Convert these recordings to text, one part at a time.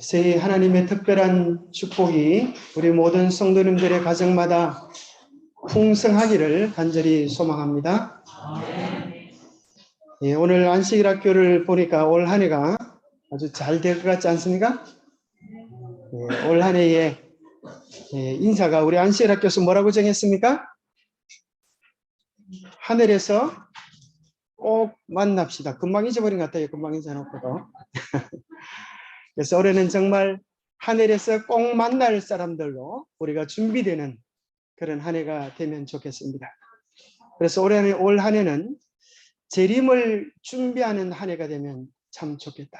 새해 하나님의 특별한 축복이 우리 모든 성도님들의 가정마다 풍성하기를 간절히 소망합니다. 오늘 안식일 학교를 보니까 올 한 해가 아주 잘 될 것 같지 않습니까? 올 한 해의 인사가 우리 안식일 학교에서 뭐라고 정했습니까? 하늘에서 꼭 만납시다. 금방 잊어버린 것 같아요. 금방 잊어놓고도. 그래서 올해는 정말 하늘에서 꼭 만날 사람들로 우리가 준비되는 그런 한 해가 되면 좋겠습니다. 그래서 올 한 해는 재림을 준비하는 한 해가 되면 참 좋겠다.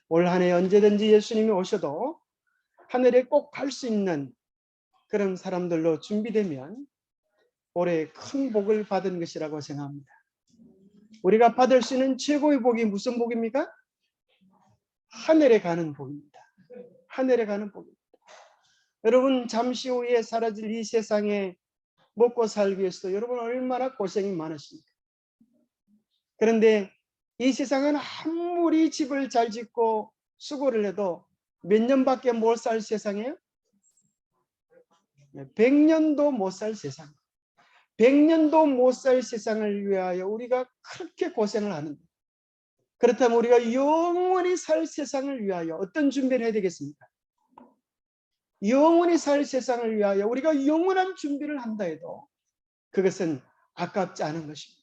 올 한 해 언제든지 예수님이 오셔도 하늘에 꼭 갈 수 있는 그런 사람들로 준비되면 올해 큰 복을 받은 것이라고 생각합니다. 우리가 받을 수 있는 최고의 복이 무슨 복입니까? 하늘에 가는 복입니다. 하늘에 가는 복입니다. 여러분, 잠시 후에 사라질 이 세상에 먹고 살기 위해서도 여러분 얼마나 고생이 많으십니까? 그런데 이 세상은 아무리 집을 잘 짓고 수고를 해도 몇 년밖에 못 살 세상이에요? 100년도 못 살 세상. 100년도 못 살 세상을 위하여 우리가 그렇게 고생을 하는데, 그렇다면 우리가 영원히 살 세상을 위하여 어떤 준비를 해야 되겠습니까? 영원히 살 세상을 위하여 우리가 영원한 준비를 한다 해도 그것은 아깝지 않은 것입니다.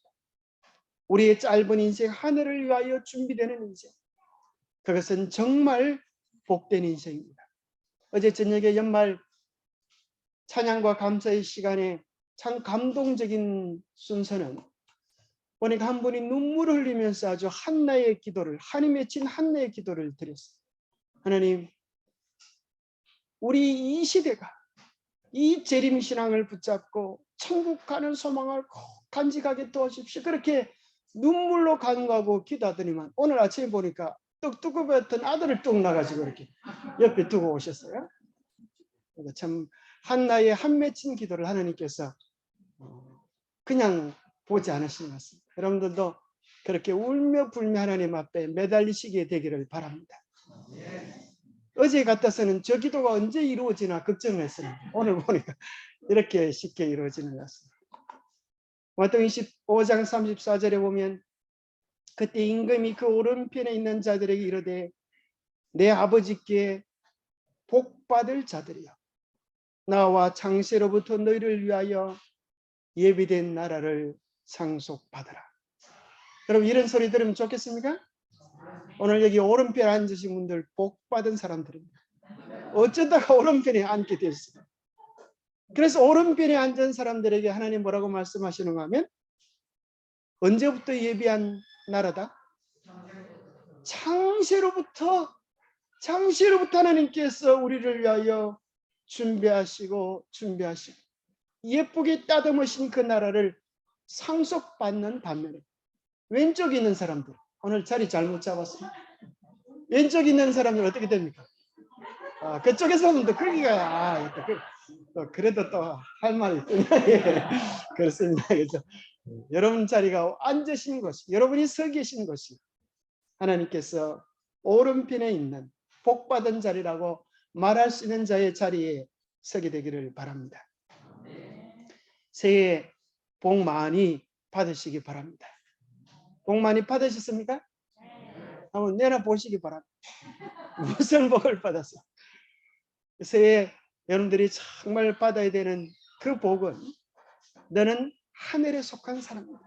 우리의 짧은 인생, 하늘을 위하여 준비되는 인생, 그것은 정말 복된 인생입니다. 어제 저녁에 연말 찬양과 감사의 시간에 참 감동적인 순서는 보니까 한 분이 눈물을 흘리면서 아주 한나의 기도를, 한이 맺힌 한나의 기도를 드렸어요. 하나님, 우리 이 시대가 이 재림신앙을 붙잡고 천국 가는 소망을 꼭 간직하게 도와주십시오. 그렇게 눈물로 간구하고 기도하더니만 오늘 아침에 보니까 떡두꺼비였던 아들을 뚝 나가지고 이렇게 옆에 두고 오셨어요. 참 한나의 한 맺힌 기도를 하나님께서 그냥 보지 않으시는 것 같습니다. 여러분들도 그렇게 울며 불며 하나님 앞에 매달리시게 되기를 바랍니다. 어제 같아서는 저 기도가 언제 이루어지나 걱정을 했었는데 오늘 보니까 이렇게 쉽게 이루어지는 것 같습니다. 마태복음 25장 34절에 보면 그때 임금이 그 오른편에 있는 자들에게 이르되 내 아버지께 복받을 자들이여, 나와 창세로부터 너희를 위하여 예비된 나라를 상속받으라. 여러분, 이런 소리 들으면 좋겠습니까? 오늘 여기 오른편에 앉으신 분들 복받은 사람들입니다. 어쩌다가 오른편에 앉게 됐어요. 그래서 오른편에 앉은 사람들에게 하나님 뭐라고 말씀하시는가 하면, 언제부터 예비한 나라다? 창세로부터 하나님께서 우리를 위하여 준비하시고 예쁘게 따듬으신 그 나라를 상속받는 반면에 왼쪽에 있는 사람들, 오늘 자리 잘못 잡았습니다. 왼쪽에 있는 사람들 어떻게 됩니까? 그쪽에서는 또 거기가 그래도 또 할 말이 있군요. 그렇습니다. 그래서 여러분 자리가 앉으신 곳이, 여러분이 서 계신 곳이 하나님께서 오른편에 있는 복받은 자리라고 말할 수 있는 자의 자리에 서게 되기를 바랍니다. 새해 복 많이 받으시기 바랍니다. 복 많이 받으셨습니까? 한번 내려보시기 바랍니다. 무슨 복을 받았어요? 새해 여러분들이 정말 받아야 되는 그 복은, 너는 하늘에 속한 사람이다.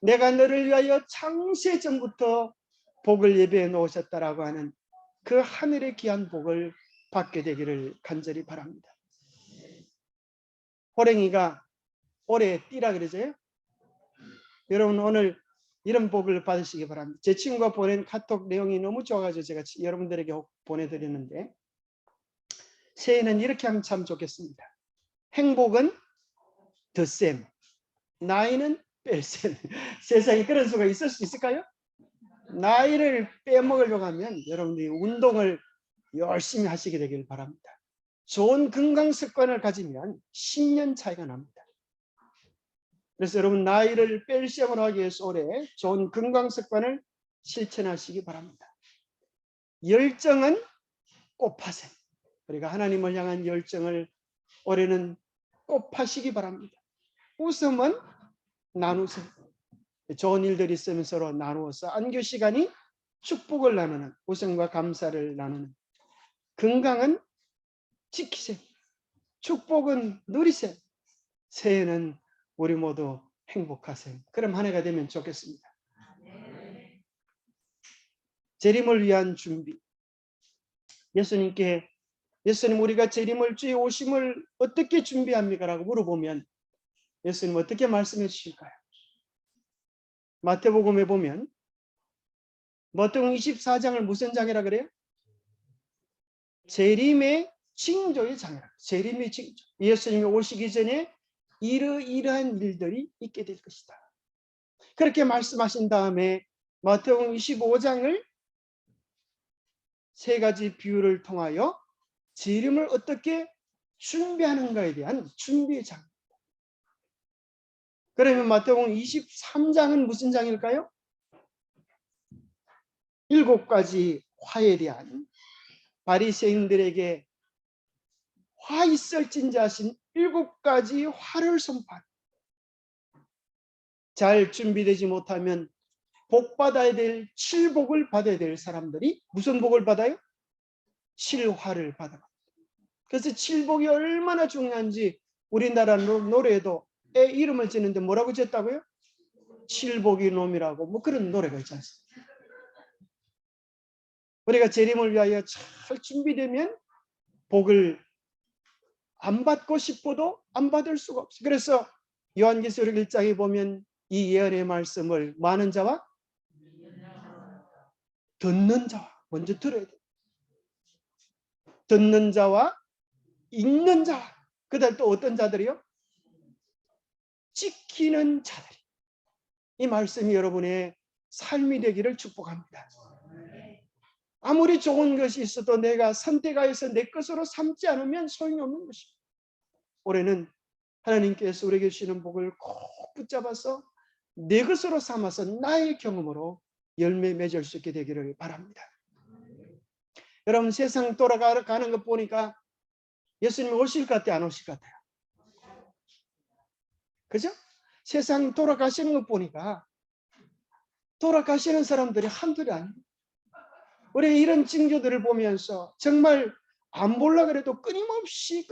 내가 너를 위하여 창세전부터 복을 예배해 놓으셨다라고 하는 그 하늘의 귀한 복을 받게 되기를 간절히 바랍니다. 호랭이가 올해 띠라 그러죠? 여러분 오늘 이런 복을 받으시기 바랍니다. 제 친구가 보낸 카톡 내용이 너무 좋아가지고 제가 여러분들에게 보내드렸는데, 새해는 이렇게 하면 참 좋겠습니다. 행복은 덧셈, 나이는 뺄셈. 세상에 그런 수가 있을 수 있을까요? 나이를 빼먹으려고 하면 여러분들이 운동을 열심히 하시게 되길 바랍니다. 좋은 건강 습관을 가지면 10년 차이가 납니다. 그래서 여러분 나이를 뺄셈을 하기 위해서 올해 좋은 건강 습관을 실천하시기 바랍니다. 열정은 꼭 파세요. 우리가 하나님을 향한 열정을 올해는 꼭 파시기 바랍니다. 웃음은 나누세요. 좋은 일들이 있으면 서로 나누어서 안교 시간이 축복을 나누는, 웃음과 감사를 나누는, 건강은 지키세요. 축복은 누리세요. 새해는 우리 모두 행복하세요. 그럼 한 해가 되면 좋겠습니다. 재림을 위한 준비. 예수님 우리가 재림을 주의 오심을 어떻게 준비합니까? 라고 물어보면 예수님 어떻게 말씀해 주실까요? 마태복음에 보면 마태복음 24장을 무슨 장이라 그래요? 재림의 징조의 장이라. 재림의 징조. 예수님이 오시기 전에 이러이러한 일들이 있게 될 것이다. 그렇게 말씀하신 다음에 마태복음 25장을 세 가지 비유를 통하여 재림을 어떻게 준비하는가에 대한 준비의 장. 그러면 마태복음 23장은 무슨 장일까요? 7가지 화에 대한, 바리새인들에게 화 있을진자 하신 7가지 화를 선포한, 잘 준비되지 못하면 복 받아야 될, 칠복을 받아야 될 사람들이 무슨 복을 받아요? 칠화를 받아요. 그래서 칠복이 얼마나 중요한지 우리나라 노래에도 애 이름을 짓는데 뭐라고 짓다고요? 칠복이 놈이라고 뭐 그런 노래가 있지 않습니까? 우리가 재림을 위하여 잘 준비되면 복을 안 받고 싶어도 안 받을 수가 없어요. 그래서 요한계시록 1장에 보면 이 예언의 말씀을 많은 자와 듣는 자와 먼저 들어야 돼요. 듣는 자와 읽는 자와 그다음 또 어떤 자들이요? 지키는 자들이. 이 말씀이 여러분의 삶이 되기를 축복합니다. 아무리 좋은 것이 있어도 내가 선택하여서 내 것으로 삼지 않으면 소용이 없는 것입니다. 올해는 하나님께서 우리에게 주시는 복을 꼭 붙잡아서 내 것으로 삼아서 나의 경험으로 열매 맺을 수 있게 되기를 바랍니다. 여러분 세상 돌아가는 것 보니까 예수님 오실 것 같아요? 안 오실 것 같아요? 그죠? 세상 돌아가시는 것 보니까 돌아가시는 사람들이 한둘이 아닙니다. 우리 이런 징조들을 보면서 정말 안 보려고 해도 끊임없이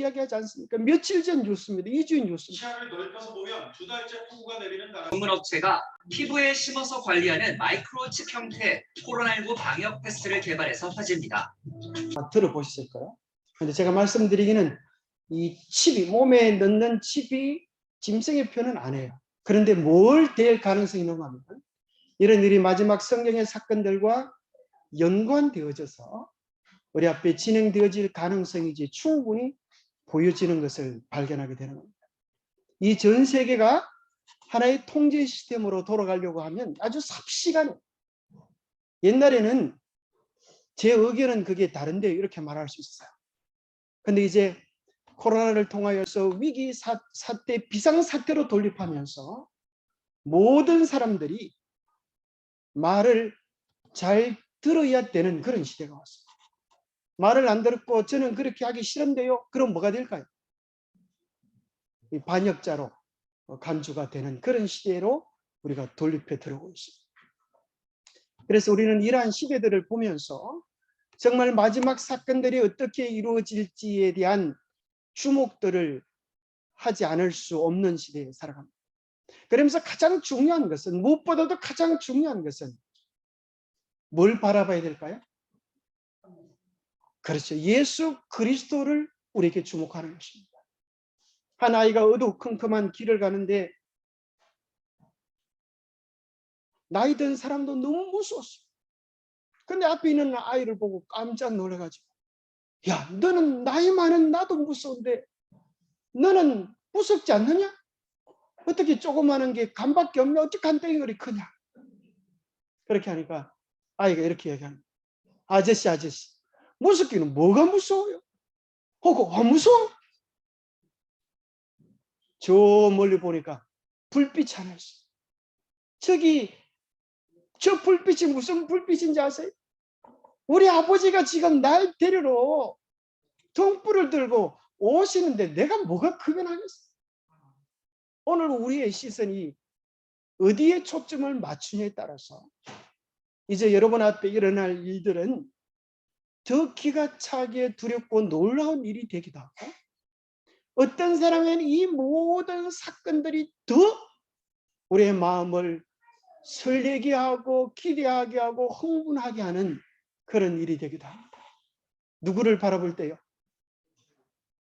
이야기하지 않습니까? 며칠 전 뉴스입니다. 2주인 뉴스입니다. 시야를 넓혀서 보면 2달째 폭우가 내리는 나라. 전문 업체가 피부에 심어서 관리하는 마이크로칩 형태 코로나19 방역 패스를 개발해서 화제입니다. 들어보셨을 거예요. 근데 제가 말씀드리기는 이 칩이, 몸에 넣는 칩이 짐승의 표현은 안 해요. 그런데 뭘 될 가능성이 너무 많습니다. 이런 일이 마지막 성경의 사건들과 연관되어져서 우리 앞에 진행되어질 가능성이 이제 충분히 보여지는 것을 발견하게 되는 겁니다. 이 전 세계가 하나의 통제 시스템으로 돌아가려고 하면 아주 삽시간에, 옛날에는 제 의견은 그게 다른데 이렇게 말할 수 있어요. 근데 이제 코로나를 통하여서 위기 사태, 비상사태로 돌입하면서 모든 사람들이 말을 잘 들어야 되는 그런 시대가 왔습니다. 말을 안 들었고 저는 그렇게 하기 싫은데요. 그럼 뭐가 될까요? 이 반역자로 간주가 되는 그런 시대로 우리가 돌입해 들어오고 있습니다. 그래서 우리는 이러한 시대들을 보면서 정말 마지막 사건들이 어떻게 이루어질지에 대한 주목들을 하지 않을 수 없는 시대에 살아갑니다. 그러면서 가장 중요한 것은, 무엇보다도 가장 중요한 것은 뭘 바라봐야 될까요? 그렇죠. 예수 그리스도를 우리에게 주목하는 것입니다. 한 아이가 어두컴컴한 길을 가는데 나이 든 사람도 너무 무서웠어요. 근데 앞에 있는 아이를 보고 깜짝 놀라가지고, 야, 너는 나이 많은 나도 무서운데 너는 무섭지 않느냐? 어떻게 조그마한 게 간밖에 없냐? 어떻게 간땡이가 크냐? 그렇게 하니까 아이가 이렇게 얘기합니다. 아저씨 무섭기는 뭐가 무서워요? 하고 무서워? 저 멀리 보니까 불빛이 하나 있어요. 저기 저 불빛이 무슨 불빛인지 아세요? 우리 아버지가 지금 날 데리러 등불을 들고 오시는데 내가 뭐가 크면 하겠어? 오늘 우리의 시선이 어디에 초점을 맞추냐에 따라서 이제 여러분 앞에 일어날 일들은 더 기가 차게 두렵고 놀라운 일이 되기도 하고, 어떤 사람은 이 모든 사건들이 더 우리의 마음을 설레게 하고 기대하게 하고 흥분하게 하는 그런 일이 되기도 합니다. 누구를 바라볼 때요?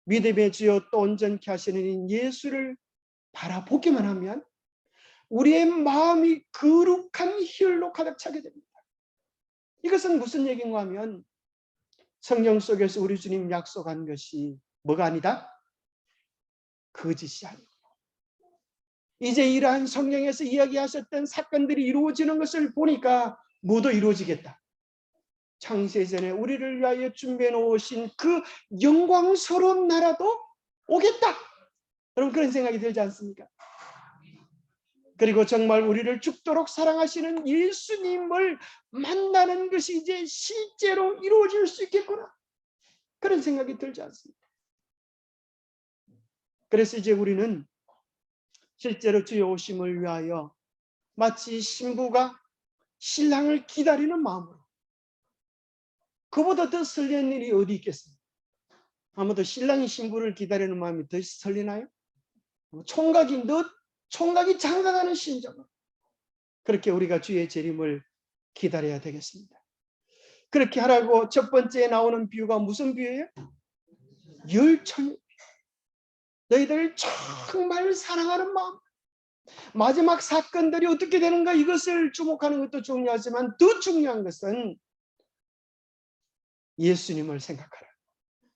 믿음의 주여 또 온전케 하시는 이 예수를 바라보기만 하면 우리의 마음이 거룩한 희열로 가득 차게 됩니다. 이것은 무슨 얘기인가 하면 성경 속에서 우리 주님 약속한 것이 뭐가 아니다? 거짓이 아니고, 이제 이러한 성경에서 이야기하셨던 사건들이 이루어지는 것을 보니까 모두 이루어지겠다. 창세전에 우리를 위하여 준비해 놓으신 그 영광스러운 나라도 오겠다. 여러분 그런 생각이 들지 않습니까? 그리고 정말 우리를 죽도록 사랑하시는 예수님을 만나는 것이 이제 실제로 이루어질 수 있겠구나. 그런 생각이 들지 않습니까? 그래서 이제 우리는 실제로 주의 오심을 위하여 마치 신부가 신랑을 기다리는 마음으로, 그보다 더 설레는 일이 어디 있겠습니까? 아무도 신랑이 신부를 기다리는 마음이 더 설레나요? 총각이 장가가는 심정으로 그렇게 우리가 주의 재림을 기다려야 되겠습니다. 그렇게 하라고 첫 번째에 나오는 비유가 무슨 비유예요? 열처녀. 너희들 정말 사랑하는 마음, 마지막 사건들이 어떻게 되는가 이것을 주목하는 것도 중요하지만 더 중요한 것은 예수님을 생각하라.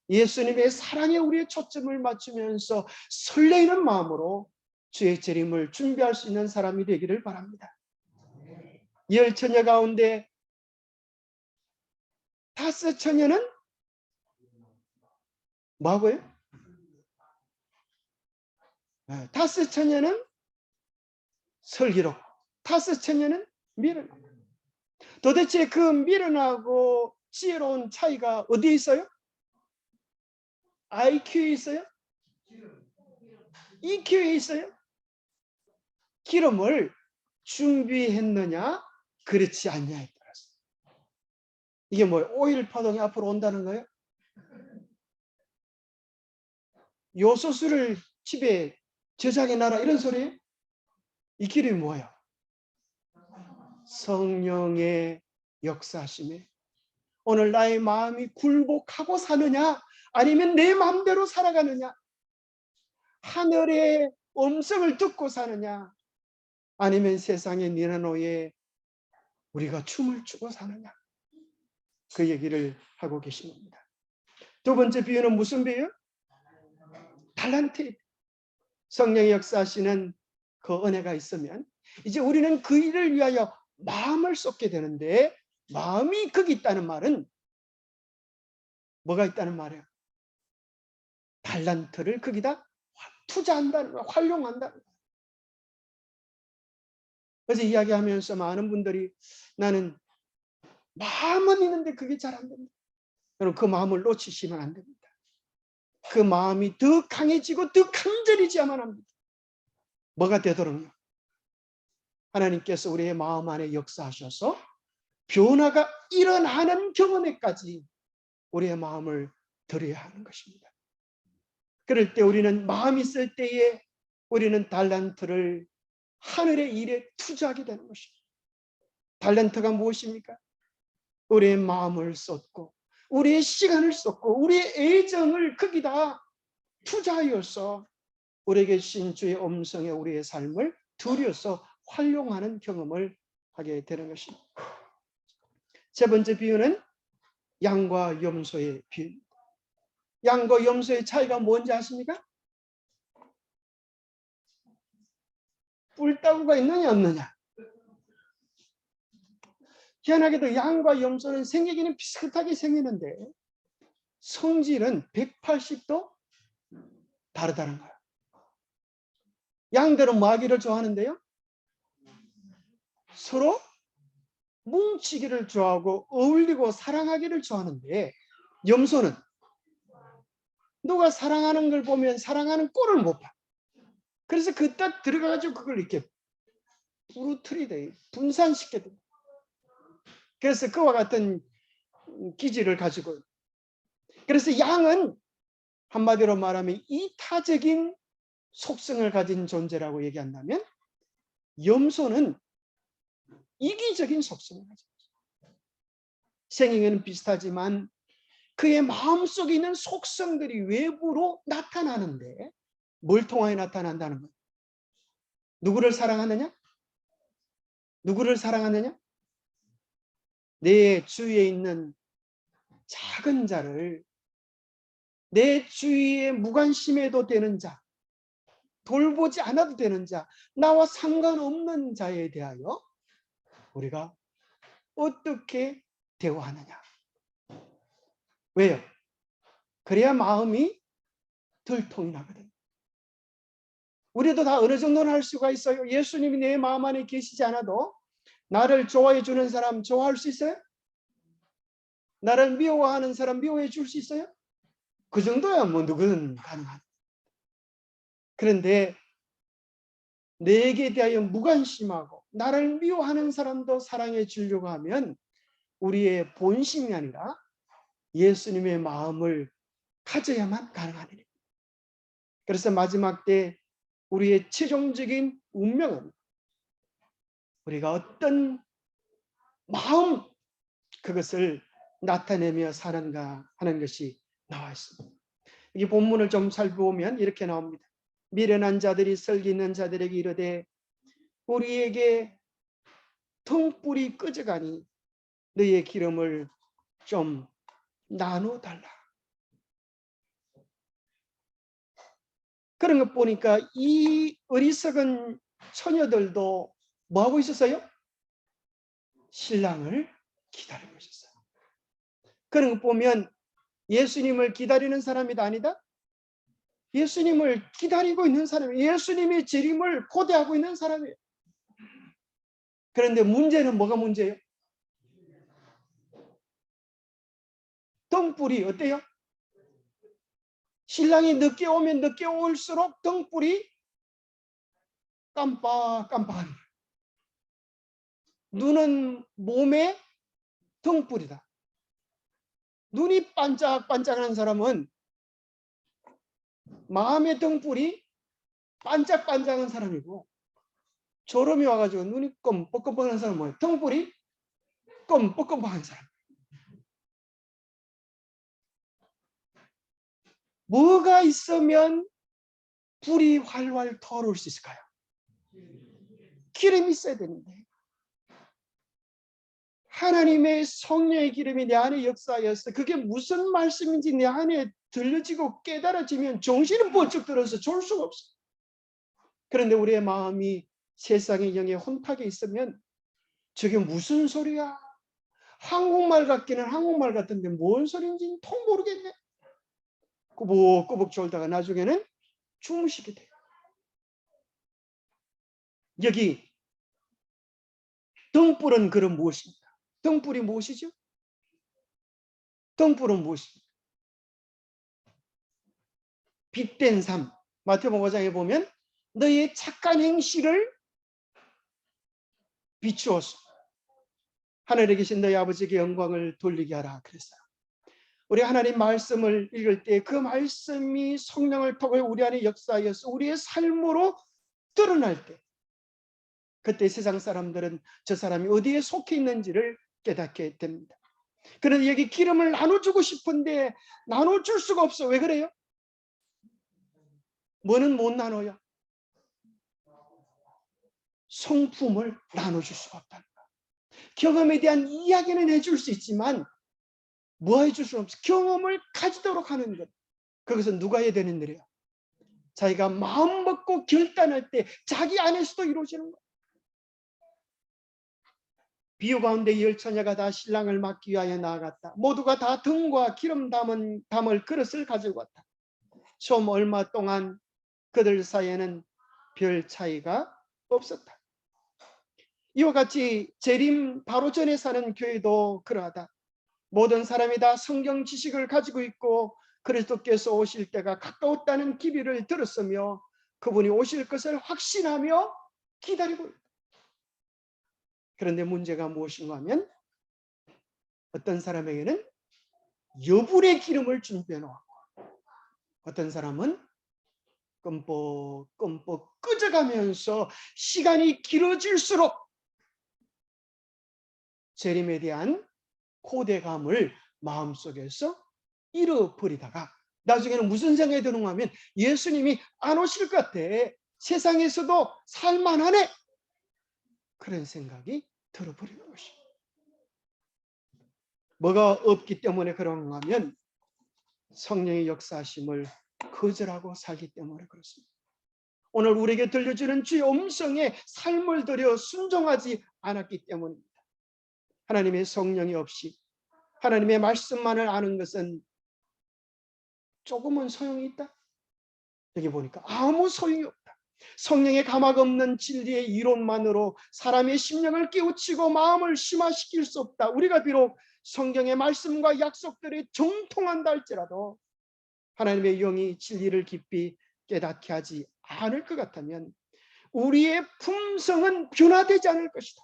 예수님의 사랑에 우리의 초점을 맞추면서 설레이는 마음으로 주의 재림을 준비할 수 있는 사람이 되기를 바랍니다. 열 처녀 가운데 다섯 처녀는 뭐하고요? 다섯 처녀는 슬기롭고 다섯 처녀는 미련하고. 도대체 그 미련하고 지혜로운 차이가 어디에 있어요? IQ에 있어요? EQ에 있어요? 기름을 준비했느냐 그렇지 않냐에 따라서. 이게 뭐예요? 오일 파동이 앞으로 온다는 거예요? 요소수를 집에 저장해 놔라 이런 소리예요? 이 기름이 뭐예요? 성령의 역사하심에 오늘 나의 마음이 굴복하고 사느냐 아니면 내 마음대로 살아가느냐, 하늘의 음성을 듣고 사느냐 아니면 세상의 니나노에 우리가 춤을 추고 사느냐, 그 얘기를 하고 계신 겁니다. 두 번째 비유는 무슨 비유? 달란트. 성령의 역사하시는 그 은혜가 있으면 이제 우리는 그 일을 위하여 마음을 쏟게 되는데, 마음이 거기 있다는 말은 뭐가 있다는 말이에요? 달란트를 거기다 투자한다는 거예요. 활용한다는 거예요. 그래서 이야기하면서 많은 분들이 나는 마음은 있는데 그게 잘 안 됩니다. 여러분 그 마음을 놓치시면 안 됩니다. 그 마음이 더 강해지고 더 간절해져야만 합니다. 뭐가 되도록요? 하나님께서 우리의 마음 안에 역사하셔서 변화가 일어나는 경험에까지 우리의 마음을 들여야 하는 것입니다. 그럴 때 우리는 마음이 있을 때에 우리는 달란트를 하늘의 일에 투자하게 되는 것입니다. 달란트가 무엇입니까? 우리의 마음을 쏟고 우리의 시간을 쏟고 우리의 애정을 거기다 투자하여서 우리에게 신 주의 음성에 우리의 삶을 들여서 활용하는 경험을 하게 되는 것입니다. 세 번째 비유는 양과 염소의 비유입니다. 양과 염소의 차이가 뭔지 아십니까? 뿔따구가 있느냐 없느냐. 희한하게도 양과 염소는 생기기는 비슷하게 생기는데 성질은 180도 다르다는 거예요. 양들은 뭐 하기를 좋아하는데요? 서로 뭉치기를 좋아하고 어울리고 사랑하기를 좋아하는데 염소는 누가 사랑하는 걸 보면 사랑하는 꼴을 못 봐. 그래서 그딱 들어가가지고 그걸 이렇게 부르트리돼 분산시켜 돼. 그래서 그와 같은 기질을 가지고, 그래서 양은 한마디로 말하면 이타적인 속성을 가진 존재라고 얘기한다면 염소는 이기적인 속성을 가지고 있어요. 생긴 비슷하지만 그의 마음속에 있는 속성들이 외부로 나타나는데 뭘 통하여 나타난다는 거예요? 누구를 사랑하느냐? 누구를 사랑하느냐? 내 주위에 있는 작은 자를, 내 주위에 무관심해도 되는 자, 돌보지 않아도 되는 자, 나와 상관없는 자에 대하여 우리가 어떻게 대우하느냐. 왜요? 그래야 마음이 들통이 나거든요. 우리도 다 어느 정도는 할 수가 있어요. 예수님이 내 마음 안에 계시지 않아도 나를 좋아해 주는 사람 좋아할 수 있어요? 나를 미워하는 사람 미워해 줄 수 있어요? 그 정도야 뭐 누구든 가능한. 그런데 내게 대하여 무관심하고 나를 미워하는 사람도 사랑해 주려고 하면 우리의 본심이 아니라 예수님의 마음을 가져야만 가능한 일입니다. 그래서 마지막 때 우리의 최종적인 운명은 우리가 어떤 마음, 그것을 나타내며 사는가 하는 것이 나와 있습니다. 이 본문을 좀 살펴보면 이렇게 나옵니다. 미련한 자들이 설기 있는 자들에게 이르되 우리에게 등불이 꺼져가니 너희의 기름을 좀 나눠달라. 그런 것 보니까 이 어리석은 처녀들도 뭐하고 있었어요? 신랑을 기다리고 있었어요. 그런 것 보면 예수님을 기다리는 사람이다 아니다? 예수님을 기다리고 있는 사람이에요. 예수님의 재림을 고대하고 있는 사람이에요. 그런데 문제는 뭐가 문제예요? 등불이 어때요? 신랑이 늦게 오면 늦게 올수록 등불이 깜빡깜빡한 거예요. 눈은 몸에 등불이다. 눈이 반짝반짝하는 사람은 마음의 등불이 반짝반짝한 사람이고, 졸음이 와가지고 눈이 껌뻑껌뻑한 사람은 뭐예요? 등불이 껌뻑껌뻑한 사람. 뭐가 있으면 불이 활활 타오를 수 있을까요? 기름이 있어야 되는데 하나님의 성령의 기름이 내 안에 역사하였어. 그게 무슨 말씀인지 내 안에 들려지고 깨달아지면 정신은 번쩍 들어서 졸 수가 없어. 그런데 우리의 마음이 세상의 영에 혼탁에 있으면 저게 무슨 소리야? 한국말 같기는 한국말 같은데 뭔 소리인지 통 모르겠네. 꾸벅꾸벅 졸다가 나중에는 주무시게 돼요. 여기 등불은 그럼 무엇입니까? 등불이 무엇이죠? 등불은 무엇입니까? 빛된 삶. 마태복음 5장에 보면 너희의 착한 행실을 비추어서 하늘에 계신 너희 아버지께 영광을 돌리게 하라 그랬어요. 우리 하나님 말씀을 읽을 때 그 말씀이 성령을 통해 우리 안에 역사하여서 우리의 삶으로 드러날 때, 그때 세상 사람들은 저 사람이 어디에 속해 있는지를 깨닫게 됩니다. 그런데 여기 기름을 나눠주고 싶은데 나눠줄 수가 없어. 왜 그래요? 뭐는 못 나눠요? 성품을 나눠줄 수가 없다는 거야. 경험에 대한 이야기는 해줄 수 있지만 뭐 해줄 수 없어. 경험을 가지도록 하는 것. 그것은 누가 해야 되는 일이에요? 자기가 마음 먹고 결단할 때 자기 안에서도 이루어지는 거예요. 비유 가운데 10처녀가 다 신랑을 맞기 위하여 나아갔다. 모두가 다 등과 기름 담을 그릇을 가지고 왔다. 좀 얼마 동안 그들 사이에는 별 차이가 없었다. 이와 같이 재림 바로 전에 사는 교회도 그러하다. 모든 사람이 다 성경 지식을 가지고 있고 그리스도께서 오실 때가 가까웠다는 기비를 들었으며 그분이 오실 것을 확신하며 기다리고 있다. 그런데 문제가 무엇인가 하면 어떤 사람에게는 여분의 기름을 준비해 놓았고 어떤 사람은 끔뻑 끄져가면서 시간이 길어질수록 재림에 대한 고대감을 마음속에서 잃어버리다가 나중에는 무슨 생각이 드는가 하면 예수님이 안 오실 것 같아. 세상에서도 살만하네. 그런 생각이 들어버리는 것입니다. 뭐가 없기 때문에 그런가 하면 성령의 역사하심을 거절하고 살기 때문에 그렇습니다. 오늘 우리에게 들려주는 주의 음성에 삶을 들여 순종하지 않았기 때문입니다. 하나님의 성령이 없이 하나님의 말씀만을 아는 것은 조금은 소용이 있다? 여기 보니까 아무 소용이 없다. 성령의 감학 없는 진리의 이론만으로 사람의 심령을 깨우치고 마음을 심화시킬 수 없다. 우리가 비록 성경의 말씀과 약속들에 정통한다 할지라도 하나님의 영이 진리를 깊이 깨닫게 하지 않을 것 같다면 우리의 품성은 변화되지 않을 것이다.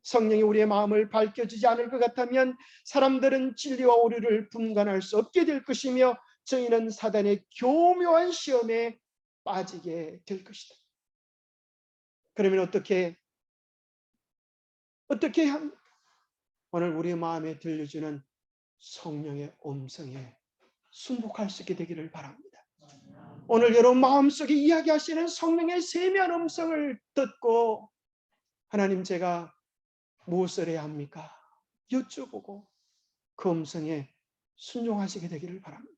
성령이 우리의 마음을 밝혀주지 않을 것 같다면 사람들은 진리와 오류를 분간할 수 없게 될 것이며 저희는 사단의 교묘한 시험에 빠지게 될 것이다. 그러면 어떻게 해야 합니까? 오늘 우리 마음에 들려주는 성령의 음성에 순복할 수 있게 되기를 바랍니다. 오늘 여러분 마음속에 이야기하시는 성령의 세미한 음성을 듣고 하나님 제가 무엇을 해야 합니까? 여쭤보고 그 음성에 순종하시게 되기를 바랍니다.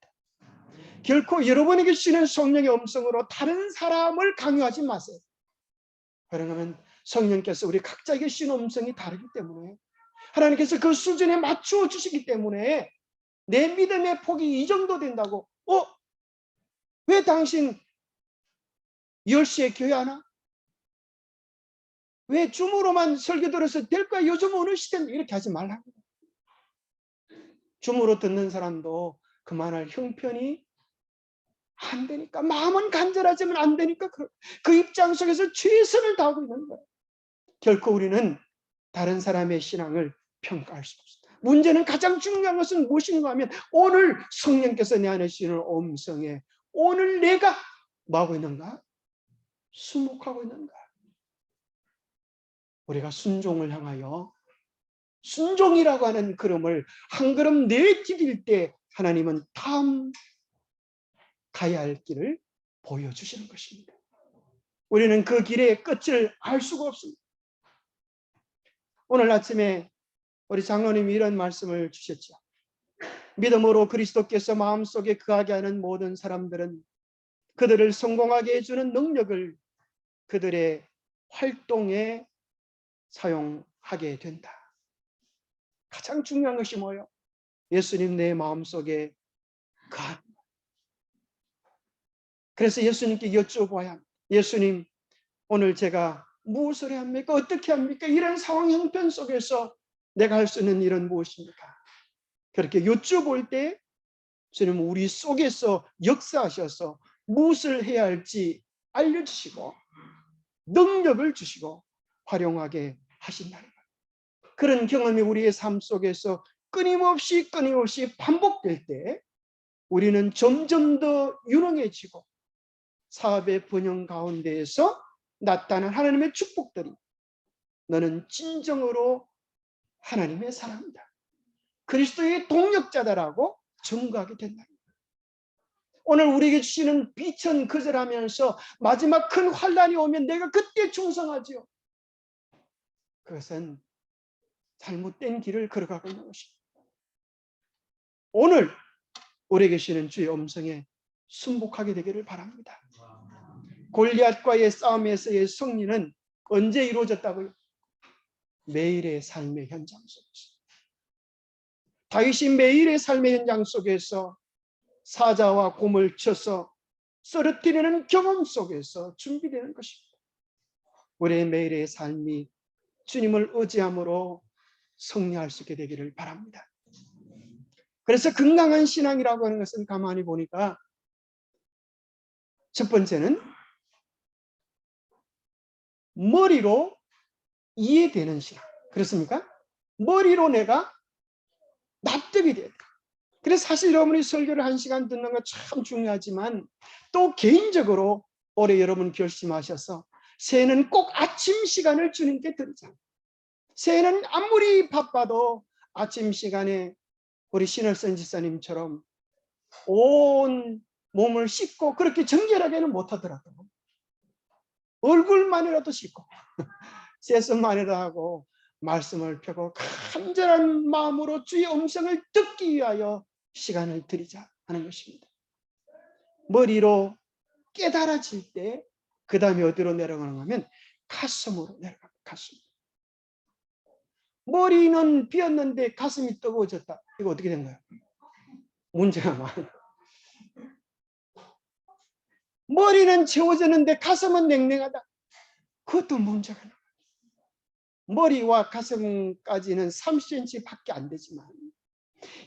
결코 여러분에게 주시는 성령의 음성으로 다른 사람을 강요하지 마세요. 왜냐하면 성령께서 우리 각자에게 주신 음성이 다르기 때문에 하나님께서 그 수준에 맞추어 주시기 때문에 내 믿음의 폭이 이 정도 된다고 왜 당신 10시에 교회 안 와? 왜 줌으로만 설교 들어서 될 거야? 요즘 어느 시대인데 이렇게 하지 말라고. 줌으로 듣는 사람도 그만할 형편이 안 되니까 마음은 간절하지만 안 되니까 그 입장 속에서 최선을 다하고 있는 거예요. 결코 우리는 다른 사람의 신앙을 평가할 수 없습니다. 문제는 가장 중요한 것은 무엇인가 하면 오늘 성령께서 내 안에 주시는 음성에 오늘 내가 뭐하고 있는가? 순목하고 있는가? 우리가 순종을 향하여 순종이라고 하는 걸음을 한 걸음 내디딜 때 하나님은 다음 가야 할 길을 보여주시는 것입니다. 우리는 그 길의 끝을 알 수가 없습니다. 오늘 아침에 우리 장로님이 이런 말씀을 주셨죠. 믿음으로 그리스도께서 마음속에 거하게 하는 모든 사람들은 그들을 성공하게 해주는 능력을 그들의 활동에 사용하게 된다. 가장 중요한 것이 뭐예요? 예수님 내 마음속에 거하는 것. 그래서 예수님께 여쭤봐야 합니다. 예수님, 오늘 제가 무엇을 해야 합니까? 어떻게 합니까? 이런 상황 형편 속에서 내가 할 수 있는 일은 무엇입니까? 그렇게 여쭤볼 때 주님은 우리 속에서 역사하셔서 무엇을 해야 할지 알려주시고 능력을 주시고 활용하게 하신다는 거예요. 그런 경험이 우리의 삶 속에서 끊임없이 반복될 때 우리는 점점 더 유능해지고 사업의 번영 가운데에서 나타난 하나님의 축복들이 너는 진정으로 하나님의 사람이다. 그리스도의 동력자다라고 증거하게 된다. 오늘 우리에게 주시는 비천 거절하면서 마지막 큰 환란이 오면 내가 그때 충성하지요. 그것은 잘못된 길을 걸어가고 있는 것입니다. 오늘 우리에게 주시는 주의 음성에 순복하게 되기를 바랍니다. 골리앗과의 싸움에서의 승리는 언제 이루어졌다고요? 매일의 삶의 현장 속에서. 다윗이 매일의 삶의 현장 속에서 사자와 곰을 쳐서 쓰러뜨리는 경험 속에서 준비되는 것입니다. 우리의 매일의 삶이 주님을 의지함으로 승리할 수 있게 되기를 바랍니다. 그래서 건강한 신앙이라고 하는 것은 가만히 보니까 첫 번째는 머리로 이해되는 신앙. 그렇습니까? 머리로 내가 납득이 돼야 돼. 그래서 사실 여러분이 설교를 1시간 듣는 건 참 중요하지만 또 개인적으로 올해 여러분 결심하셔서 새해는 꼭 아침 시간을 주님께 드리자. 새해는 아무리 바빠도 아침 시간에 우리 신월선 지사님처럼 온 몸을 씻고 그렇게 정결하게는 못하더라도 얼굴만이라도 씻고 세수만이라도 하고 말씀을 펴고 간절한 마음으로 주의 음성을 듣기 위하여 시간을 드리자 하는 것입니다. 머리로 깨달아질 때 그 다음에 어디로 내려가는가 하면 가슴으로 내려갑니다. 가슴. 머리는 비었는데 가슴이 뜨거워졌다. 이거 어떻게 된 거예요? 문제가 많아요. 머리는 채워졌는데 가슴은 냉랭하다. 그것도 문제가 나요. 머리와 가슴까지는 30cm 밖에 안 되지만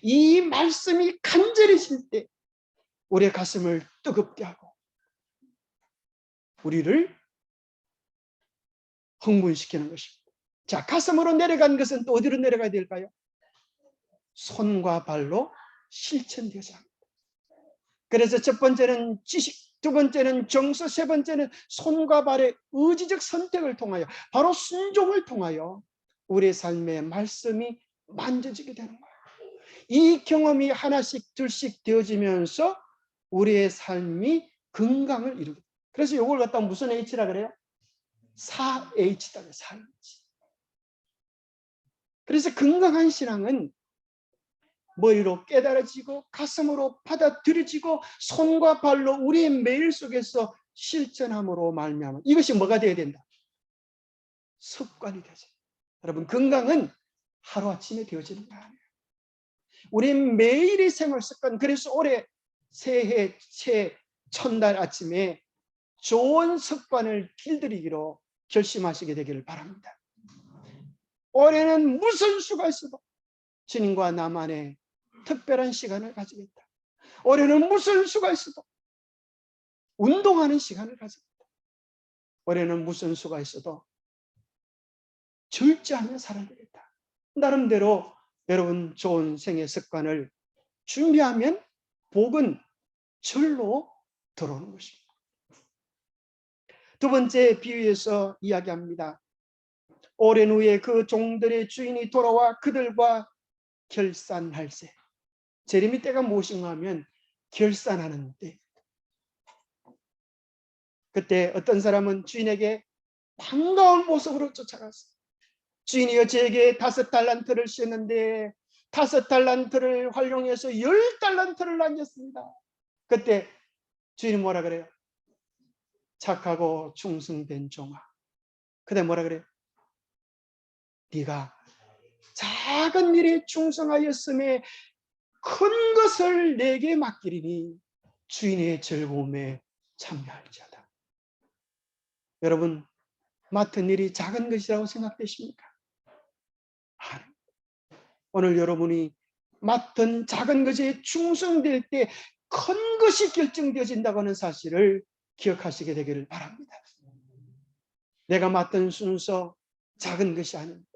이 말씀이 간절해질 때 우리의 가슴을 뜨겁게 하고 우리를 흥분시키는 것입니다. 자, 가슴으로 내려간 것은 또 어디로 내려가야 될까요? 손과 발로 실천되어야 합니다. 그래서 첫 번째는 지식, 두 번째는 정서, 세 번째는 손과 발의 의지적 선택을 통하여 바로 순종을 통하여 우리의 삶의 말씀이 만져지게 되는 거예요. 이 경험이 하나씩 둘씩 되어지면서 우리의 삶이 건강을 이루게 돼요. 그래서 이걸 갖다 무슨 H라 그래요? 4H다. 4H. 그래서 건강한 신앙은 머리로 깨달아지고 가슴으로 받아들여지고 손과 발로 우리의 매일 속에서 실천함으로 말미암아 이것이 뭐가 되어야 된다? 습관이 되죠. 여러분 건강은 하루아침에 되어지는 거 아니에요. 우리 매일의 생활 습관. 그래서 올해 새해 첫날 아침에 좋은 습관을 길들이기로 결심하시게 되기를 바랍니다. 올해는 무슨 수가 있어도 주님과 나만의 특별한 시간을 가지겠다. 올해는 무슨 수가 있어도 운동하는 시간을 가지겠다. 올해는 무슨 수가 있어도 절제하며 살아야 되겠다. 나름대로 여러분 좋은 생애 습관을 준비하면 복은 절로 들어오는 것입니다. 두 번째 비유에서 이야기합니다. 오랜 후에 그 종들의 주인이 돌아와 그들과 결산할세. 재림의 때가 무엇인가 하면 결산하는 때. 그때 어떤 사람은 주인에게 반가운 모습으로 쫓아갔어. 주인이여 저에게 5달란트를 씌웠는데 5달란트를 활용해서 10달란트를 남겼습니다. 그때 주인이 뭐라 그래요? 착하고 충성된 종아. 그때 뭐라 그래요? 네가 작은 일에 충성하였음에 큰 것을 내게 맡기리니 주인의 즐거움에 참여할지어다. 여러분 맡은 일이 작은 것이라고 생각되십니까? 아닙니다. 오늘 여러분이 맡은 작은 것에 충성될 때 큰 것이 결정되어진다고 하는 사실을 기억하시게 되기를 바랍니다. 내가 맡은 순서 작은 것이 아닙니다.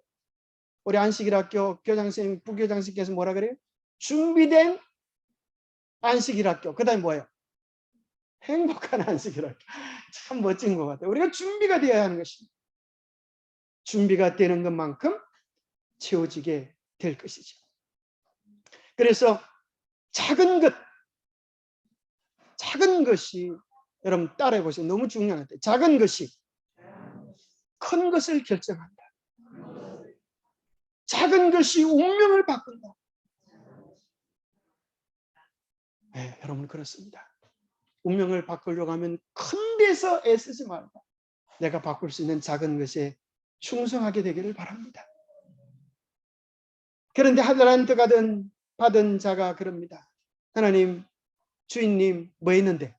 우리 안식일학교 교장선생님, 부교장선생님께서 뭐라 그래요? 준비된 안식일학교. 그 다음에 뭐예요? 행복한 안식일학교. 참 멋진 것 같아요. 우리가 준비가 되어야 하는 것입니다. 준비가 되는 것만큼 채워지게 될 것이죠. 그래서 작은 것이 여러분 따라해 보세요. 너무 중요한 것 같아요. 작은 것이 큰 것을 결정한다. 작은 것이 운명을 바꾼다. 네, 여러분 그렇습니다. 운명을 바꾸려고 하면 큰 데서 애쓰지 말고 내가 바꿀 수 있는 작은 것에 충성하게 되기를 바랍니다. 그런데 하달란트 받은 자가 그럽니다. 하나님, 주인님 뭐 했는데?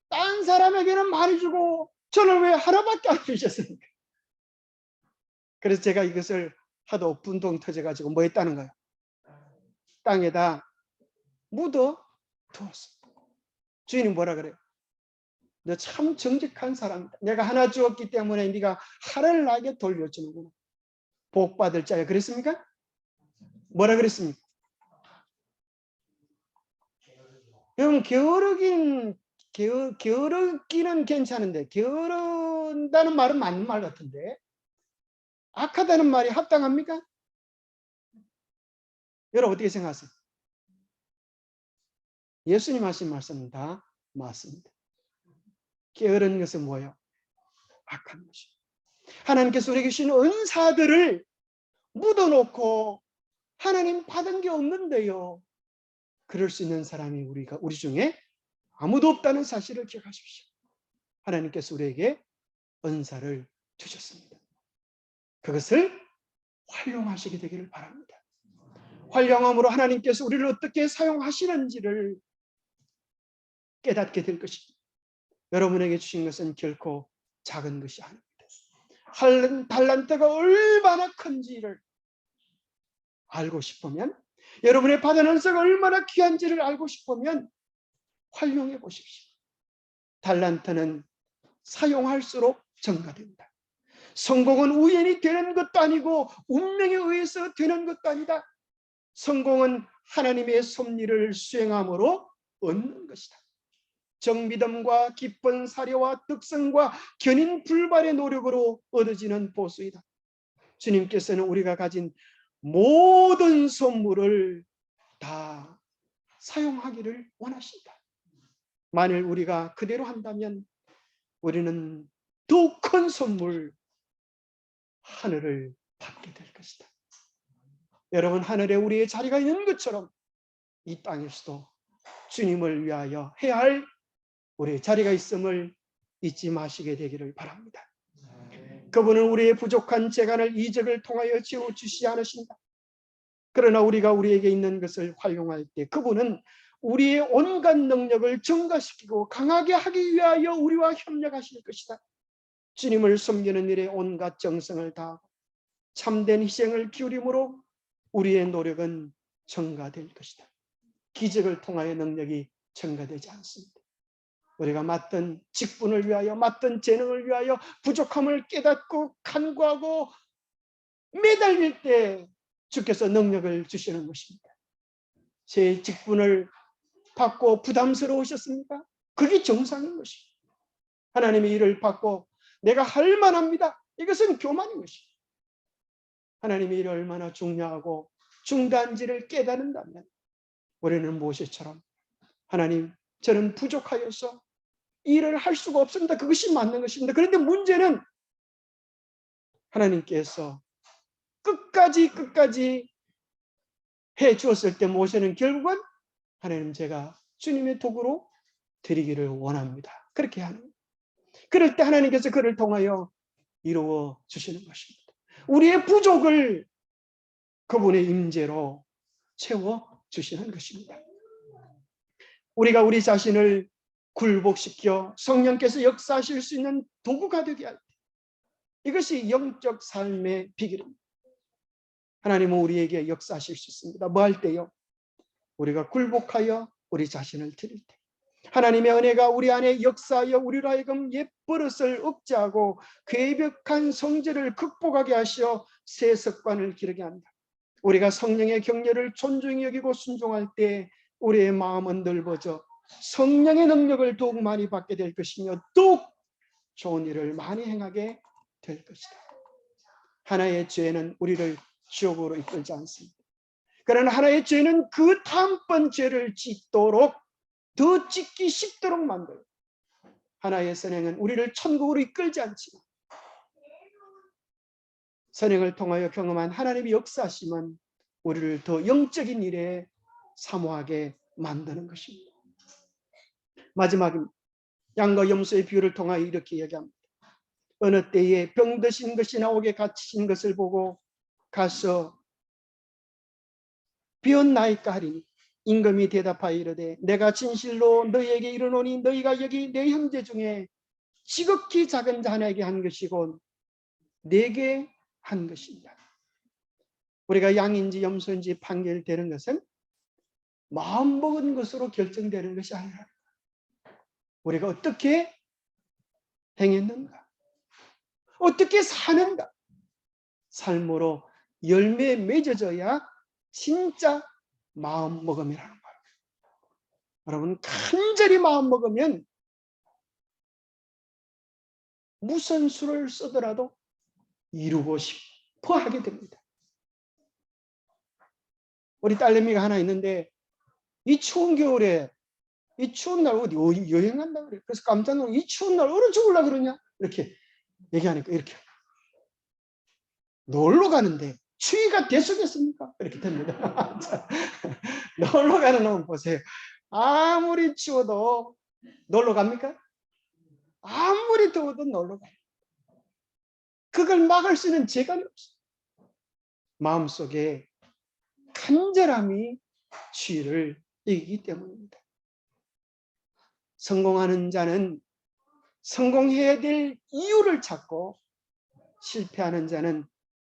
딴 사람에게는 많이 주고 저는 왜 하나밖에 안 주셨습니까? 그래서 제가 이것을 하도 분통 터져가지고 뭐 했다는 거예요? 땅에다 묻어 두었습니다. 주인이 뭐라 그래요? 너 참 정직한 사람이다. 내가 하나 주었기 때문에 네가 하나를 나에게 돌려주는구나. 복 받을 자야. 그랬습니까? 뭐라 그랬습니까? 여러분, 게으르기는 괜찮은데 게으른다는 말은 맞는 말 같은데 악하다는 말이 합당합니까? 여러분 어떻게 생각하세요? 예수님 하신 말씀은 다 맞습니다. 게으른 것은 뭐예요? 악한 것이죠. 하나님께서 우리에게 주신 은사들을 묻어놓고 하나님 받은 게 없는데요. 그럴 수 있는 사람이 우리 중에 아무도 없다는 사실을 기억하십시오. 하나님께서 우리에게 은사를 주셨습니다. 그것을 활용하시게 되기를 바랍니다. 활용함으로 하나님께서 우리를 어떻게 사용하시는지를 깨닫게 될 것입니다. 여러분에게 주신 것은 결코 작은 것이 아닙니다. 달란트가 얼마나 큰지를 알고 싶으면, 여러분의 받은 은사가 얼마나 귀한지를 알고 싶으면 활용해 보십시오. 달란트는 사용할수록 증가된다. 성공은 우연히 되는 것도 아니고 운명에 의해서 되는 것도 아니다. 성공은 하나님의 섭리를 수행함으로 얻는 것이다. 정믿음과 깊은 사려와 득성과 견인 불발의 노력으로 얻어지는 보수이다. 주님께서는 우리가 가진 모든 선물을 다 사용하기를 원하신다. 만일 우리가 그대로 한다면 우리는 더 큰 선물, 하늘을 받게 될 것이다. 여러분, 하늘에 우리의 자리가 있는 것처럼 이 땅에서도 주님을 위하여 해야 할 우리의 자리가 있음을 잊지 마시게 되기를 바랍니다. 그분은 우리의 부족한 재간을 이적을 통하여 채워주시지 않으신다. 그러나 우리가 우리에게 있는 것을 활용할 때 그분은 우리의 온갖 능력을 증가시키고 강하게 하기 위하여 우리와 협력하실 것이다. 주님을 섬기는 일에 온갖 정성을 다하고 참된 희생을 기울임으로 우리의 노력은 증가될 것이다. 기적을 통하여 능력이 증가되지 않습니다. 우리가 맡은 직분을 위하여, 맡은 재능을 위하여 부족함을 깨닫고 간구하고 매달릴 때 주께서 능력을 주시는 것입니다. 제 직분을 받고 부담스러우셨습니까? 그게 정상인 것입니다. 하나님의 일을 받고 내가 할 만합니다. 이것은 교만인 것입니다. 하나님의 일이 얼마나 중요하고 중단지를 깨닫는다면 우리는 모세처럼 하나님, 저는 부족하여서 일을 할 수가 없습니다. 그것이 맞는 것입니다. 그런데 문제는 하나님께서 끝까지 해 주었을 때 모세는 결국은 하나님, 제가 주님의 도구로 드리기를 원합니다. 그렇게 하는 거예요. 그럴 때 하나님께서 그를 통하여 이루어 주시는 것입니다. 우리의 부족을 그분의 임재로 채워 주시는 것입니다. 우리가 우리 자신을 굴복시켜 성령께서 역사하실 수 있는 도구가 되게 할 때, 이것이 영적 삶의 비결입니다. 하나님은 우리에게 역사하실 수 있습니다. 뭐 할 때요? 우리가 굴복하여 우리 자신을 드릴 때, 하나님의 은혜가 우리 안에 역사하여 우리로 하여금 옛 버릇을 억제하고 괴벽한 성질을 극복하게 하시어 새 습관을 기르게 한다. 우리가 성령의 격려를 존중히 여기고 순종할 때 우리의 마음은 넓어져 성령의 능력을 더욱 많이 받게 될 것이며 더욱 좋은 일을 많이 행하게 될 것이다. 하나의 죄는 우리를 지옥으로 이끌지 않습니다. 그러나 하나의 죄는 그 다음번 죄를 짓도록, 더 짓기 쉽도록 만들어요. 하나의 선행은 우리를 천국으로 이끌지 않지만 선행을 통하여 경험한 하나님의 역사심은 우리를 더 영적인 일에 사모하게 만드는 것입니다. 마지막입니다. 양과 염소의 비유를 통하여 이렇게 얘기합니다. 어느 때에 병드신 것이 나오게 갇히신 것을 보고 가서 비었나이까 하리니 임금이 대답하여 이르되 내가 진실로 너희에게 이르노니 너희가 여기 내 형제 중에 지극히 작은 자 하나에게 한 것이고 내게 한 것입니다. 우리가 양인지 염소인지 판결되는 것은 마음먹은 것으로 결정되는 것이 아니라 우리가 어떻게 행했는가, 어떻게 사는가, 삶으로 열매에 맺어져야 진짜 마음먹음이라는 거예요. 여러분, 간절히 마음먹으면 무슨 수를 쓰더라도 이루고 싶어 하게 됩니다. 우리 딸내미가 하나 있는데 이 추운 겨울에 이 추운 날 어디 여행 간다 그래. 그래서 깜짝 놀라고 이 추운 날 어느 죽으려고 그러냐 이렇게 얘기하니까 이렇게 놀러 가는데 추위가 대수겠습니까? 이렇게 됩니다. 놀러 가는 놈 보세요. 아무리 추워도 놀러 갑니까? 아무리 더워도 놀러 가요. 그걸 막을 수 있는 재간이 없어요. 마음속에 간절함이 추위를 이기기 때문입니다. 성공하는 자는 성공해야 될 이유를 찾고 실패하는 자는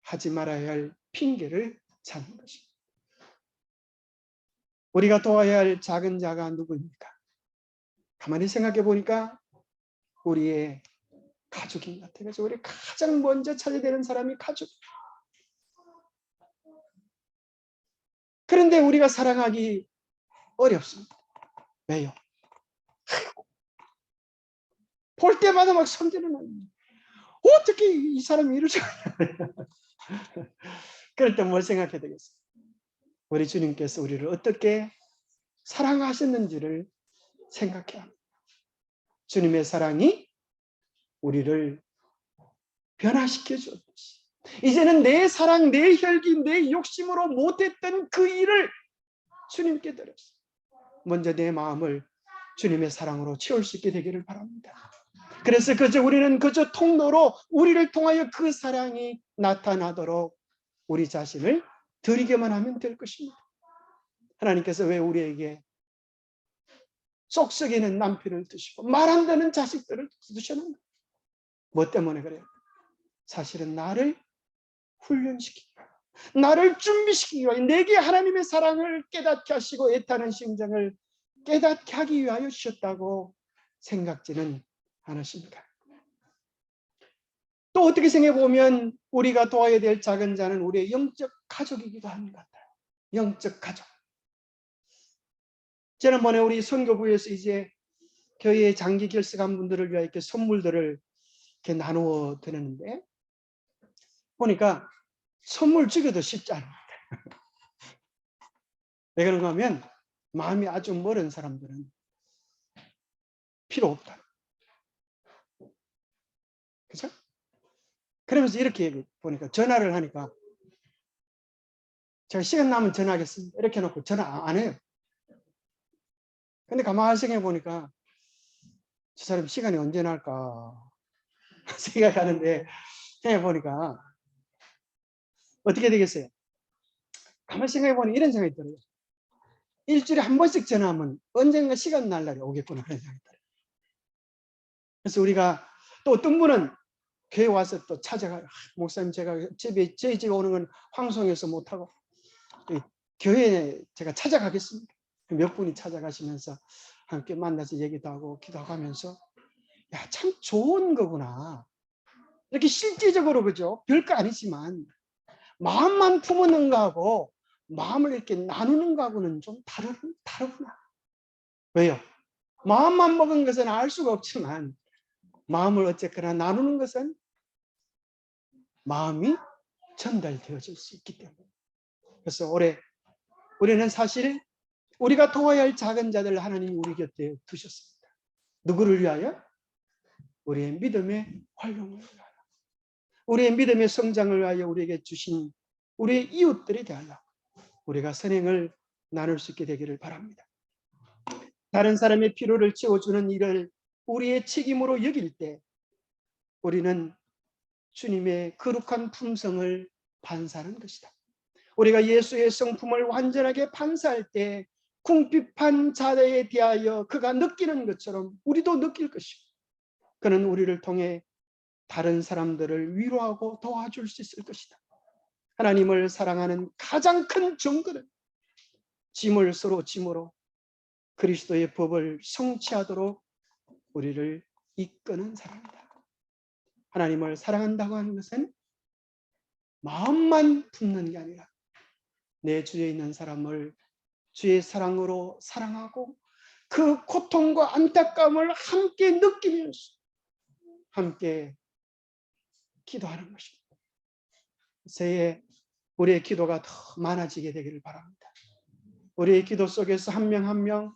하지 말아야 할 핑계를 찾는 것입니다. 우리가 도와야 할 작은 자가 누구입니까? 가만히 생각해 보니까 우리의 가족인 것 같아요. 그래서 우리 가장 먼저 찾아야 되는 사람이 가족이에요. 그런데 우리가 사랑하기 어렵습니다. 왜요? 볼 때마다 막 손대는 거예요. 어떻게 이 사람이 이럴 수가 있냐. 그럴 때 뭘 생각해야 되겠어요? 우리 주님께서 우리를 어떻게 사랑하셨는지를 생각해야 합니다. 주님의 사랑이 우리를 변화시켜 주었듯이 이제는 내 사랑, 내 혈기, 내 욕심으로 못했던 그 일을 주님께 드렸어요. 먼저 내 마음을 주님의 사랑으로 채울 수 있게 되기를 바랍니다. 그래서 우리는 그저 통로로 우리를 통하여 그 사랑이 나타나도록 우리 자신을 드리게만 하면 될 것입니다. 하나님께서 왜 우리에게 쏙썩이는 남편을 두시고 말 안 되는 자식들을 두셨는가? 뭐 때문에 그래요? 사실은 나를 훈련시키기 위하여, 나를 준비시키기 위하여, 내게 하나님의 사랑을 깨닫게 하시고 애타는 심정을 깨닫게 하기 위하여 주셨다고 생각지는 않으십니까? 또 어떻게 생각해 보면 우리가 도와야 될 작은 자는 우리의 영적 가족이기도 한 것 같아요. 영적 가족. 지난번에 우리 선교부에서 이제 교회에 장기 결석한 분들을 위하여 이렇게 선물들을 이렇게 나누어 드리는데 보니까 선물 주기도 쉽지 않습니다. 왜 그런가 하면 마음이 아주 멀은 사람들은 필요 없다. 그죠? 그러면서 이렇게 보니까 전화를 하니까 제가 시간 나면 전화하겠습니다. 이렇게 해놓고 전화 안 해요. 근데 가만히 생각해 보니까 저 사람 시간이 언제 날까 생각하는데 생각해 보니까 어떻게 되겠어요? 가만히 생각해 보니 이런 생각이 들어요. 일주일에 한 번씩 전화하면 언젠가 시간 날 날이 오겠구나 그런 생각이 들어요. 그래서 우리가 또 어떤 분은 교회 와서 또 찾아가요. 목사님 제가 저희 집에 오는 건 황송해서 못하고 교회에 제가 찾아가겠습니다. 몇 분이 찾아가시면서 함께 만나서 얘기도 하고 기도하고 하면서 야, 참 좋은 거구나. 이렇게 실제적으로 그죠? 별거 아니지만 마음만 품는 거하고 마음을 이렇게 나누는 거하고는 좀 다르구나. 왜요? 마음만 먹은 것은 알 수가 없지만 마음을 어쨌거나 나누는 것은 마음이 전달되어질 수 있기 때문에. 그래서 우리는 사실 우리가 도와야 할 작은 자들 하나님이 우리 곁에 두셨습니다. 누구를 위하여? 우리의 믿음의 활용을 위하여. 우리의 믿음의 성장을 위하여 우리에게 주신 우리의 이웃들이 되어라. 우리가 선행을 나눌 수 있게 되기를 바랍니다. 다른 사람의 필요를 채워주는 일을 우리의 책임으로 여길 때 우리는 주님의 거룩한 품성을 반사하는 것이다. 우리가 예수의 성품을 완전하게 반사할 때 궁핍한 자에 대하여 그가 느끼는 것처럼 우리도 느낄 것이고 그는 우리를 통해 다른 사람들을 위로하고 도와줄 수 있을 것이다. 하나님을 사랑하는 가장 큰 증거는 짐을 서로 짐으로 그리스도의 법을 성취하도록 우리를 이끄는 사람이다. 하나님을 사랑한다고 하는 것은 마음만 품는 게 아니라 내 주위에 있는 사람을 주의 사랑으로 사랑하고 그 고통과 안타까움을 함께 느끼면서 함께 기도하는 것입니다. 새해 우리의 기도가 더 많아지게 되기를 바랍니다. 우리의 기도 속에서 한 명 한 명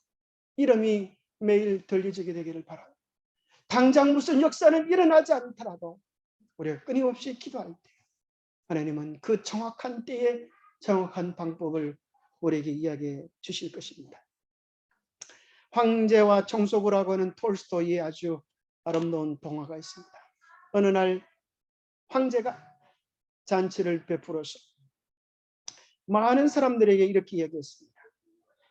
이름이 매일 들려지게 되기를 바랍니다. 당장 무슨 역사는 일어나지 않더라도 우리가 끊임없이 기도할 때 하나님은 그 정확한 때에 정확한 방법을 우리에게 이야기해 주실 것입니다. 황제와 청소부라고 하는 톨스토이의 아주 아름다운 동화가 있습니다. 어느 날 황제가 잔치를 베풀어서 많은 사람들에게 이렇게 이야기했습니다.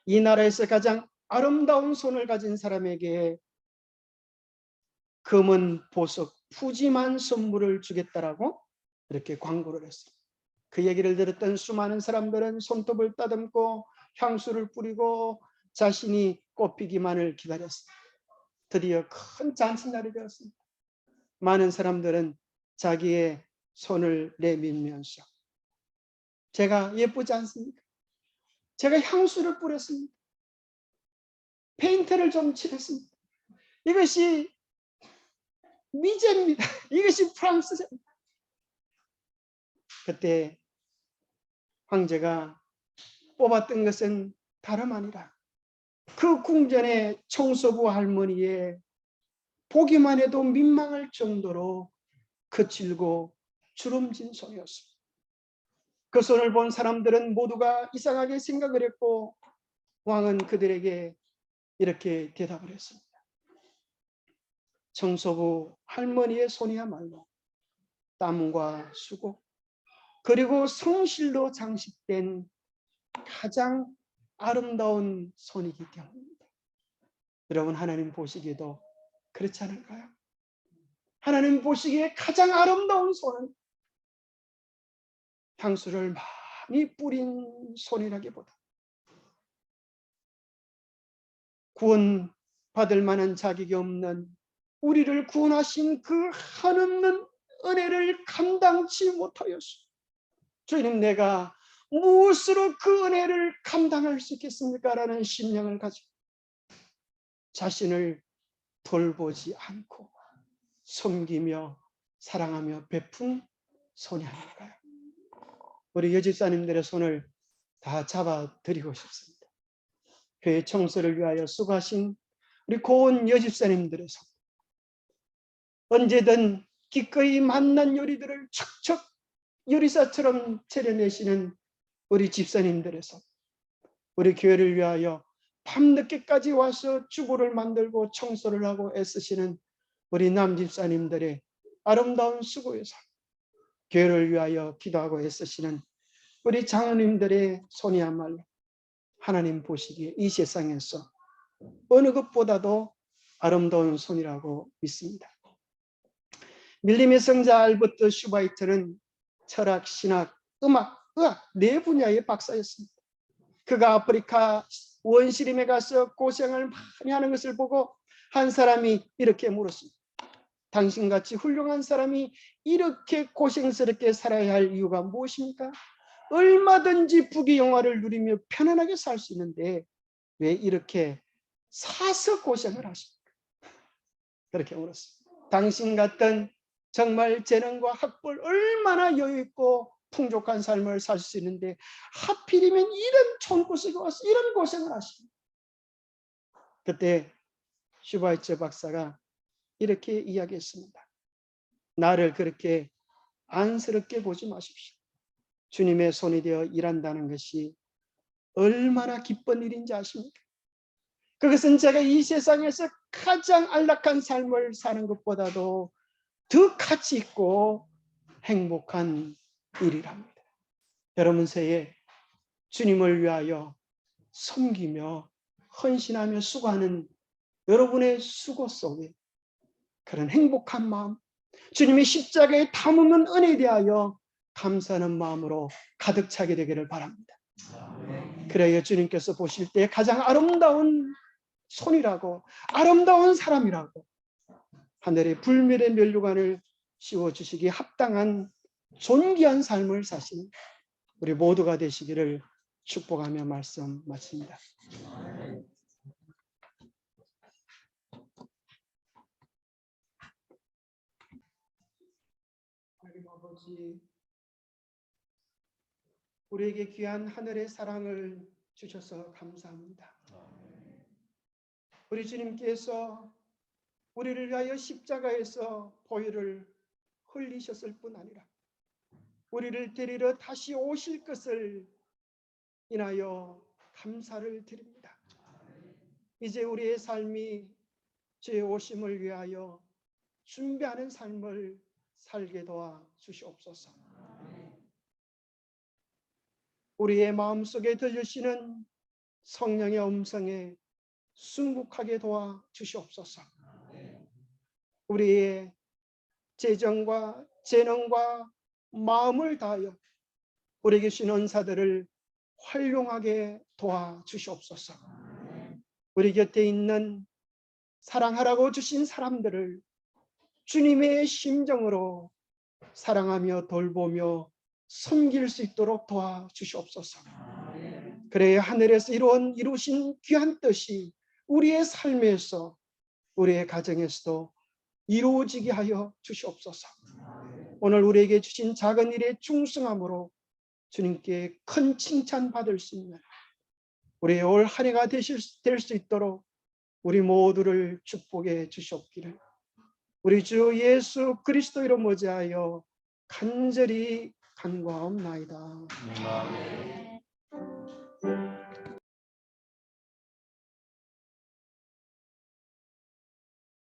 이 나라에서 가장 아름다운 손을 가진 사람에게 금은 보석 푸짐한 선물을 주겠다라고 이렇게 광고를 했습니다. 그 얘기를 들었던 수많은 사람들은 손톱을 따듬고 향수를 뿌리고 자신이 꽃피기만을 기다렸습니다. 드디어 큰 잔치날이 되었습니다. 많은 사람들은 자기의 손을 내밀면서 제가 예쁘지 않습니까? 제가 향수를 뿌렸습니다. 페인트를 좀 칠했습니다. 이것이 미제입니다. 이것이 프랑스제입니다. 그때 황제가 뽑았던 것은 다름 아니라 그 궁전의 청소부 할머니의 보기만 해도 민망할 정도로 거칠고 주름진 손이었습니다. 그 손을 본 사람들은 모두가 이상하게 생각을 했고 왕은 그들에게 이렇게 대답을 했습니다. 청소부 할머니의 손이야말로 땀과 수고 그리고 성실로 장식된 가장 아름다운 손이기 때문입니다. 여러분, 하나님 보시기에도 그렇지 않을까요? 하나님 보시기에 가장 아름다운 손은 향수를 많이 뿌린 손이라기보다 구원받을 만한 자격이 없는 우리를 구원하신 그 한없는 은혜를 감당치 못하였소. 주님, 내가 무엇으로 그 은혜를 감당할 수 있겠습니까? 라는 심령을 가지고 자신을 돌보지 않고 섬기며 사랑하며 베푼 손이 아닐까요? 우리 여집사님들의 손을 다 잡아드리고 싶습니다. 교회 청소를 위하여 수고하신 우리 고운 여집사님들의 손, 언제든 기꺼이 만난 요리들을 척척 요리사처럼 차려내시는 우리 집사님들의 손, 우리 교회를 위하여 밤늦게까지 와서 주보를 만들고 청소를 하고 애쓰시는 우리 남집사님들의 아름다운 수고의 손, 교회를 위하여 기도하고 애쓰시는 우리 장로님들의 손이야말로 하나님 보시기에 이 세상에서 어느 것보다도 아름다운 손이라고 믿습니다. 밀림의 성자 알버트 슈바이트는 철학, 신학, 음악, 의학 네 분야의 박사였습니다. 그가 아프리카 원시림에 가서 고생을 많이 하는 것을 보고 한 사람이 이렇게 물었습니다. 당신같이 훌륭한 사람이 이렇게 고생스럽게 살아야 할 이유가 무엇입니까? 얼마든지 부귀 영화를 누리며 편안하게 살 수 있는데 왜 이렇게 사서 고생을 하십니까? 그렇게 물었습니다. 당신 같은 정말 재능과 학벌 얼마나 여유 있고 풍족한 삶을 살 수 있는데 하필이면 이런 촌구석에 와서 이런 고생을 하십니까? 그때 슈바이처 박사가 이렇게 이야기했습니다. 나를 그렇게 안쓰럽게 보지 마십시오. 주님의 손이 되어 일한다는 것이 얼마나 기쁜 일인지 아십니까? 그것은 제가 이 세상에서 가장 안락한 삶을 사는 것보다도 더 가치 있고 행복한 일이랍니다. 여러분, 새해 주님을 위하여 섬기며 헌신하며 수고하는 여러분의 수고 속에 그런 행복한 마음, 주님의 십자가에 담으면 은혜에 대하여 감사하는 마음으로 가득 차게 되기를 바랍니다. 그래야 주님께서 보실 때 가장 아름다운 손이라고, 아름다운 사람이라고 하늘의 불멸의 면류관을 씌워주시기에 합당한 존귀한 삶을 사시는 우리 모두가 되시기를 축복하며 말씀 마칩니다. 하나님 아버지, 우리에게 귀한 하늘의 사랑을 주셔서 감사합니다. 우리 주님께서 우리를 위하여 십자가에서 보혈을 흘리셨을 뿐 아니라 우리를 데리러 다시 오실 것을 인하여 감사를 드립니다. 이제 우리의 삶이 주의 오심을 위하여 준비하는 삶을 살게 도와 주시옵소서. 우리의 마음속에 들리시는 성령의 음성에 순국하게 도와 주시옵소서. 우리의 재정과 재능과 마음을 다하여 우리에게 주신 은사들을 활용하게 도와 주시옵소서. 우리 곁에 있는 사랑하라고 주신 사람들을 주님의 심정으로 사랑하며 돌보며 섬길 수 있도록 도와 주시옵소서. 그래야 하늘에서 이루신 귀한 뜻이 우리의 삶에서, 우리의 가정에서도 이루어지게 하여 주시옵소서. 오늘 우리에게 주신 작은 일에 충성함으로 주님께 큰 칭찬 받을 수 있는 우리의 올 한 해가 될 수 있도록 우리 모두를 축복해 주시옵기를 우리 주 예수 그리스도 이름 모자하여 간절히 간구하옵나이다.